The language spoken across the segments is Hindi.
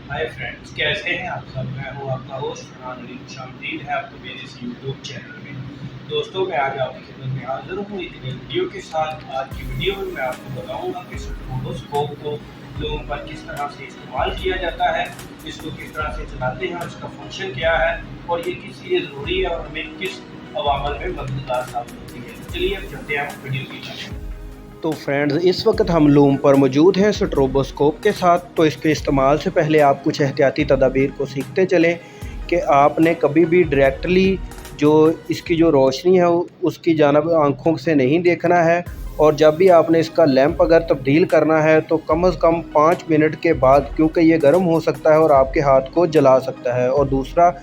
हाय फ्रेंड्स, कैसे हैं आप सब। मैं हूं आपका होस्ट फरहान अली। खुशामदीद है आपको मेरे इस यूट्यूब चैनल में। दोस्तों, मैं आज आपकी खिदमत में हाजिर हूं एक नई वीडियो के साथ। आज की वीडियो में मैं आपको बताऊंगा कि स्ट्रोबोस्कोप को लोगों पर किस तरह से इस्तेमाल किया जाता है, इसको किस तरह से चलाते हैं और इसका फंक्शन क्या है और ये किस लिए ज़रूरी है और हमें किस अवामल में मददगार साबित होती है। चलिए अब चलते हैं वीडियो की तरफ। तो फ्रेंड्स, इस वक्त हम लूम पर मौजूद हैं स्ट्रोबोस्कोप के साथ। तो इसके इस्तेमाल से पहले आप कुछ एहतियाती तदाबीर को सीखते चलें कि आपने कभी भी डायरेक्टली जो इसकी जो रोशनी है उसकी जानब आँखों से नहीं देखना है। और जब भी आपने इसका लैंप अगर तब्दील करना है तो कम से कम 5 मिनट के बाद, क्योंकि ये गर्म हो सकता है और आपके हाथ को जला सकता है। और दूसरा,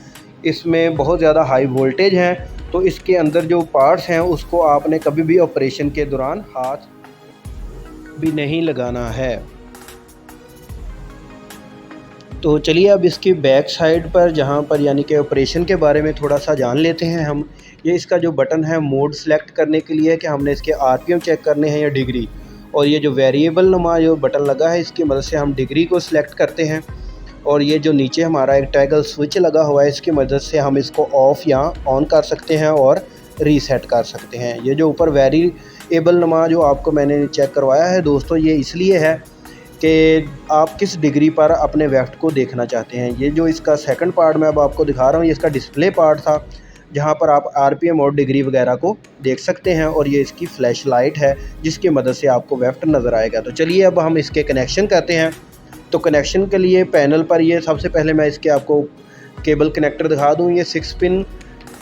इसमें बहुत ज़्यादा हाई वोल्टेज है, तो इसके अंदर जो पार्ट्स हैं उसको आपने कभी भी ऑपरेशन के दौरान हाथ भी नहीं लगाना है। तो चलिए अब इसकी बैक साइड पर, जहाँ पर यानी कि ऑपरेशन के बारे में थोड़ा सा जान लेते हैं हम। ये इसका जो बटन है मोड सेलेक्ट करने के लिए कि हमने इसके आरपीएम चेक करने हैं या डिग्री। और ये जो वेरिएबल नुमा जो बटन लगा है, इसकी मदद से हम डिग्री को सिलेक्ट करते हैं। और ये जो नीचे हमारा एक टैगल स्विच लगा हुआ है, इसकी मदद से हम इसको ऑफ़ या ऑन कर सकते हैं और रीसेट कर सकते हैं। ये जो ऊपर वेरिएबल नुमा जो आपको मैंने चेक करवाया है दोस्तों, ये इसलिए है कि आप किस डिग्री पर अपने वेफ्ट को देखना चाहते हैं। ये जो इसका सेकंड पार्ट मैं अब आपको दिखा रहा हूँ, ये इसका डिस्प्ले पार्ट था, जहाँ पर आप आरपीएम और डिग्री वगैरह को देख सकते हैं। और ये इसकी फ्लैश लाइट है जिसकी मदद से आपको वेफ्ट नज़र आएगा। तो चलिए अब हम इसके कनेक्शन करते हैं। तो कनेक्शन के लिए पैनल पर ये सबसे पहले मैं इसके आपको केबल कनेक्टर दिखा दूँ। ये 6 पिन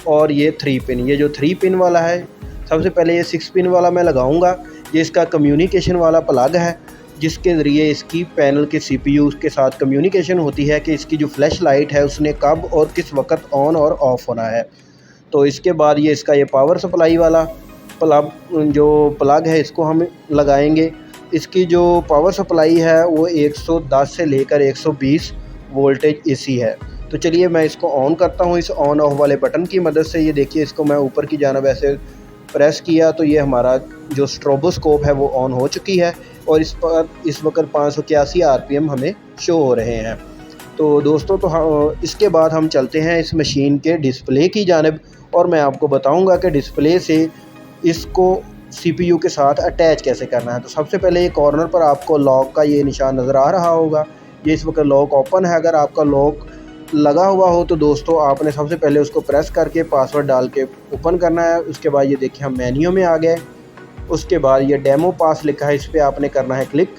और ये 3 पिन। ये जो 3 पिन वाला है, सबसे पहले ये 6 पिन वाला मैं लगाऊंगा। ये इसका कम्युनिकेशन वाला प्लग है जिसके ज़रिए इसकी पैनल के सीपीयू के साथ कम्युनिकेशन होती है कि इसकी जो फ्लैश लाइट है उसने कब और किस वक्त ऑन और ऑफ़ होना है। तो इसके बाद ये इसका ये पावर सप्लाई वाला प्लग है, इसको हम लगाएंगे। इसकी जो पावर सप्लाई है वो 110 से लेकर 120 वोल्टेज एसी है। तो चलिए मैं इसको ऑन करता हूँ इस ऑन ऑफ वाले बटन की मदद से। ये देखिए, इसको मैं ऊपर की जानिब ऐसे प्रेस किया तो ये हमारा जो स्ट्रोबोस्कोप है वो ऑन हो चुकी है और इस पर इस वक्त 581 आरपीएम हमें शो हो रहे हैं। तो दोस्तों, तो इसके बाद हम चलते हैं इस मशीन के डिस्प्ले की जानिब और मैं आपको बताऊंगा कि डिस्प्ले से इसको सीपीयू के साथ अटैच कैसे करना है। तो सबसे पहले ये कॉर्नर पर आपको लॉक का ये निशान नज़र आ रहा होगा। ये इस वक्त लॉक ओपन है। अगर आपका लॉक लगा हुआ हो तो दोस्तों आपने सबसे पहले उसको प्रेस करके पासवर्ड डाल के ओपन करना है। उसके बाद ये देखिए हम मेन्यू में आ गए। उसके बाद ये डेमो पास लिखा है, इस पर आपने करना है क्लिक।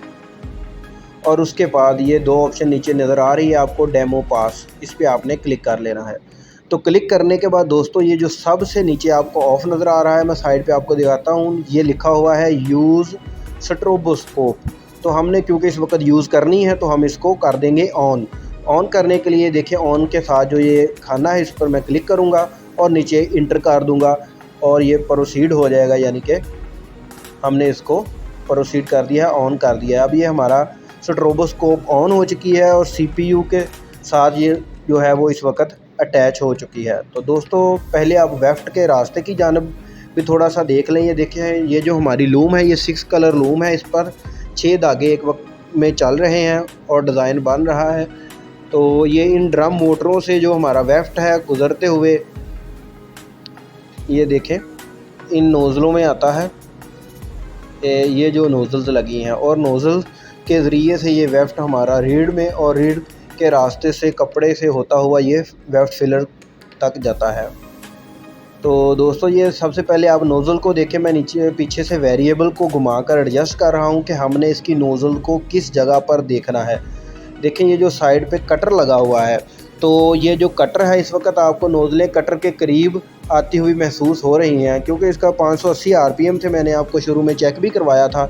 और उसके बाद ये 2 ऑप्शन नीचे नज़र आ रही है आपको, डेमो पास, इस पर आपने क्लिक कर लेना है। तो क्लिक करने के बाद दोस्तों ये जो सबसे नीचे आपको ऑफ नज़र आ रहा है, मैं साइड पे आपको दिखाता हूँ, ये लिखा हुआ है यूज़ स्ट्रोबोस्कोप। तो हमने क्योंकि इस वक्त यूज़ करनी है तो हम इसको कर देंगे ऑन। ऑन करने के लिए देखिए ऑन के साथ जो ये खाना है इस पर मैं क्लिक करूँगा और नीचे इंटर कर दूँगा और ये प्रोसीड हो जाएगा, यानी कि हमने इसको प्रोसीड कर दिया है, ऑन कर दिया है। अब ये हमारा स्ट्रोबोस्कोप ऑन हो चुकी है और सीपीयू के साथ ये जो है वो इस वक्त अटैच हो चुकी है। तो दोस्तों पहले आप वेफ्ट के रास्ते की जानिब भी थोड़ा सा देख लें। ये देखिए, ये जो हमारी लूम है ये 6 कलर लूम है। इस पर 6 धागे एक वक्त में चल रहे हैं और डिज़ाइन बन रहा है। तो ये इन ड्रम मोटरों से जो हमारा वेफ्ट है गुज़रते हुए, ये देखें, इन नोज़लों में आता है। ये जो नोज़ल्स लगी हैं और नोज़ल के ज़रिए से ये वेफ्ट हमारा रीढ़ में और रीढ़ के रास्ते से कपड़े से होता हुआ ये वेफ्ट फिलर तक जाता है। तो दोस्तों ये सबसे पहले आप नोज़ल को देखें। मैं नीचे पीछे से वेरिएबल को घुमाकर एडजस्ट कर रहा हूँ कि हमने इसकी नोज़ल को किस जगह पर देखना है। देखें ये जो साइड पे कटर लगा हुआ है, तो ये जो कटर है इस वक्त आपको नोज़लें कटर के करीब आती हुई महसूस हो रही हैं, क्योंकि इसका 580 आरपीएम से मैंने आपको शुरू में चेक भी करवाया था।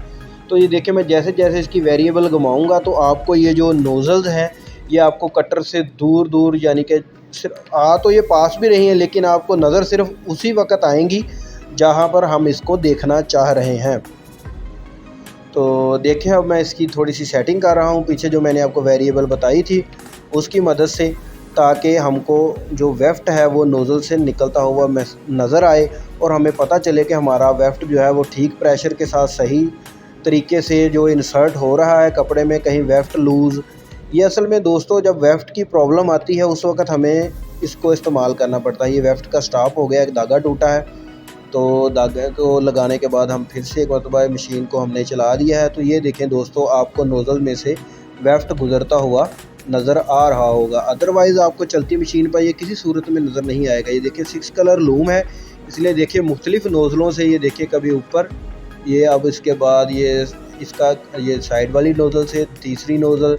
तो ये देखिए, मैं जैसे जैसे इसकी वेरिएबल घुमाऊंगा तो आपको ये जो नोज़ल्स हैं ये आपको कटर से दूर दूर, यानी कि तो ये पास भी रही हैं लेकिन आपको नज़र सिर्फ उसी वक्त आएंगी जहाँ पर हम इसको देखना चाह रहे हैं। तो देखें अब मैं इसकी थोड़ी सी सेटिंग कर रहा हूँ पीछे जो मैंने आपको वेरिएबल बताई थी उसकी मदद से, ताकि हमको जो वेफ्ट है वो नोज़ल से निकलता हुआ नज़र आए और हमें पता चले कि हमारा वेफ्ट जो है वो ठीक प्रेशर के साथ सही तरीके से जो इंसर्ट हो रहा है कपड़े में, कहीं वेफ्ट लूज़ ये असल में दोस्तों जब वेफ्ट की प्रॉब्लम आती है उस वक्त हमें इसको इस्तेमाल करना पड़ता है। ये वेफ्ट का स्टॉप हो गया, एक धागा टूटा है, तो धागे को लगाने के बाद हम फिर से एक मरतबा मशीन को हमने चला दिया है। तो ये देखें दोस्तों, आपको नोज़ल में से वेफ्ट गुज़रता हुआ नज़र आ रहा होगा। अदरवाइज़ आपको चलती मशीन पर ये किसी सूरत में नज़र नहीं आएगा। ये देखिए 6 कलर लूम है, इसलिए देखिए मुख्तलिफ़ नोज़लों से ये देखिए कभी ऊपर, ये अब इसके बाद ये इसका ये साइड वाली नोज़ल से तीसरी नोज़ल,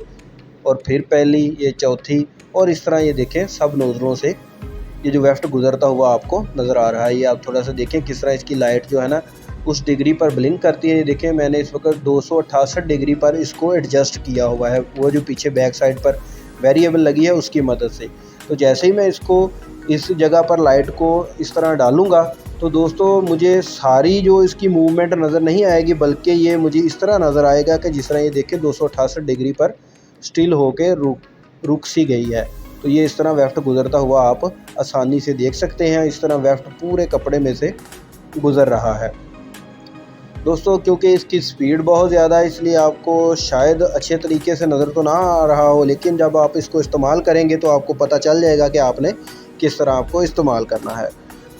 और फिर पहली, ये चौथी, और इस तरह ये देखें सब नोज़लों से ये जो वेफ्ट गुज़रता हुआ आपको नज़र आ रहा है। ये आप थोड़ा सा देखें किस तरह इसकी लाइट जो है ना उस डिग्री पर ब्लिंक करती है। ये देखें मैंने इस वक्त 268 डिग्री पर इसको एडजस्ट किया हुआ है, वो जो पीछे बैक साइड पर वेरिएबल लगी है उसकी मदद से। तो जैसे ही मैं इसको इस जगह पर लाइट को इस तरह डालूँगा तो दोस्तों मुझे सारी जो इसकी मूवमेंट नज़र नहीं आएगी, बल्कि ये मुझे इस तरह नज़र आएगा कि जिस तरह ये देखें 268 डिग्री पर स्टिल होके रुक सी गई है। तो ये इस तरह वेफ्ट गुज़रता हुआ आप आसानी से देख सकते हैं। इस तरह वेफ्ट पूरे कपड़े में से गुज़र रहा है दोस्तों। क्योंकि इसकी स्पीड बहुत ज़्यादा है इसलिए आपको शायद अच्छे तरीके से नज़र तो ना आ रहा हो, लेकिन जब आप इसको इस्तेमाल करेंगे तो आपको पता चल जाएगा कि आपने किस तरह आपको इस्तेमाल करना है।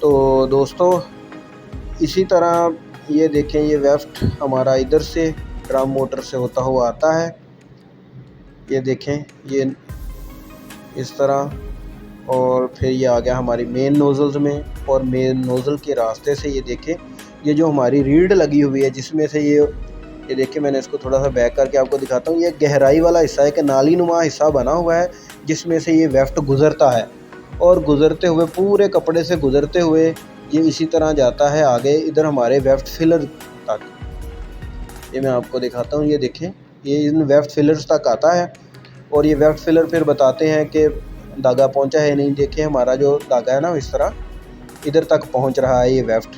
तो दोस्तों इसी तरह ये देखें, ये वेफ्ट हमारा इधर से ड्रम मोटर से होता हुआ आता है। ये देखें ये इस तरह, और फिर ये आ गया हमारी मेन नोज़ल्स में, और मेन नोज़ल के रास्ते से ये देखें ये जो हमारी रीड लगी हुई है जिसमें से ये देखिए मैंने इसको थोड़ा सा बैक करके आपको दिखाता हूँ। ये गहराई वाला हिस्सा है कि नाली नुमा हिस्सा बना हुआ है जिसमें से ये वेफ्ट गुज़रता है, और गुज़रते हुए पूरे कपड़े से गुज़रते हुए ये इसी तरह जाता है आगे इधर हमारे वेफ्ट फिलर तक। ये मैं आपको दिखाता हूँ, ये देखें ये इन वेफ्ट फिलर्स तक आता है, और ये वेफ्ट फिलर फिर बताते हैं कि धागा पहुंचा है नहीं। देखें हमारा जो धागा है ना इस तरह इधर तक पहुंच रहा है ये वेफ्ट।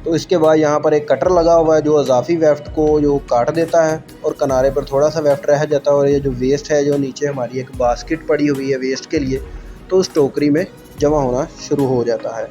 तो इसके बाद यहाँ पर एक कटर लगा हुआ है जो अजाफी वेफ्ट को जो काट देता है, और किनारे पर थोड़ा सा वेफ्ट रह जाता है, और ये जो वेस्ट है जो नीचे हमारी एक बास्केट पड़ी हुई है वेस्ट के लिए, तो उस टोकरी में जमा होना शुरू हो जाता है।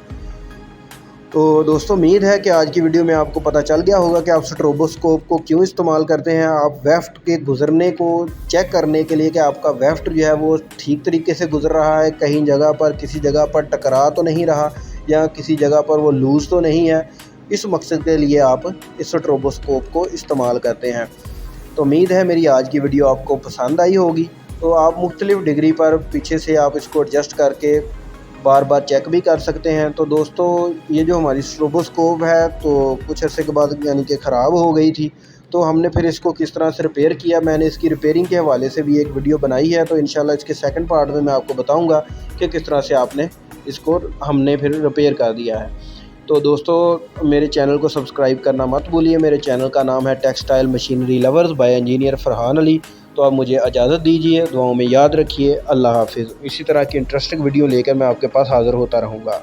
तो दोस्तों उम्मीद है कि आज की वीडियो में आपको पता चल गया होगा कि आप स्ट्रोबोस्कोप को क्यों इस्तेमाल करते हैं। आप वेफ्ट के गुज़रने को चेक करने के लिए कि आपका वेफ्ट जो है वो ठीक तरीके से गुज़र रहा है, कहीं जगह पर किसी जगह पर टकरा तो नहीं रहा, या किसी जगह पर वो लूज़ तो नहीं है। इस मकसद के लिए आप इस स्ट्रोबोस्कोप को इस्तेमाल करते हैं। तो उम्मीद है मेरी आज की वीडियो आपको पसंद आई होगी। तो आप मुख्तलिफ़ डिग्री पर पीछे से आप इसको एडजस्ट करके बार बार चेक भी कर सकते हैं। तो दोस्तों ये जो हमारी स्ट्रोबोस्कोप है तो कुछ अर्से के बाद यानी कि ख़राब हो गई थी, तो हमने फिर इसको किस तरह से रिपेयर किया, मैंने इसकी रिपेयरिंग के हवाले से भी एक वीडियो बनाई है। तो इंशाल्लाह इसके सेकंड पार्ट में मैं आपको बताऊंगा कि किस तरह से आपने इसको हमने फिर रिपेयर कर दिया है। तो दोस्तों मेरे चैनल को सब्सक्राइब करना मत भूलिए। मेरे चैनल का नाम है textile machinery lovers bye engineer Farhan Ali. तो आप मुझे इजाज़त दीजिए, दुआओं में याद रखिए। अल्लाह हाफिज़। इसी तरह की इंटरेस्टिंग वीडियो लेकर मैं आपके पास हाज़िर होता रहूँगा।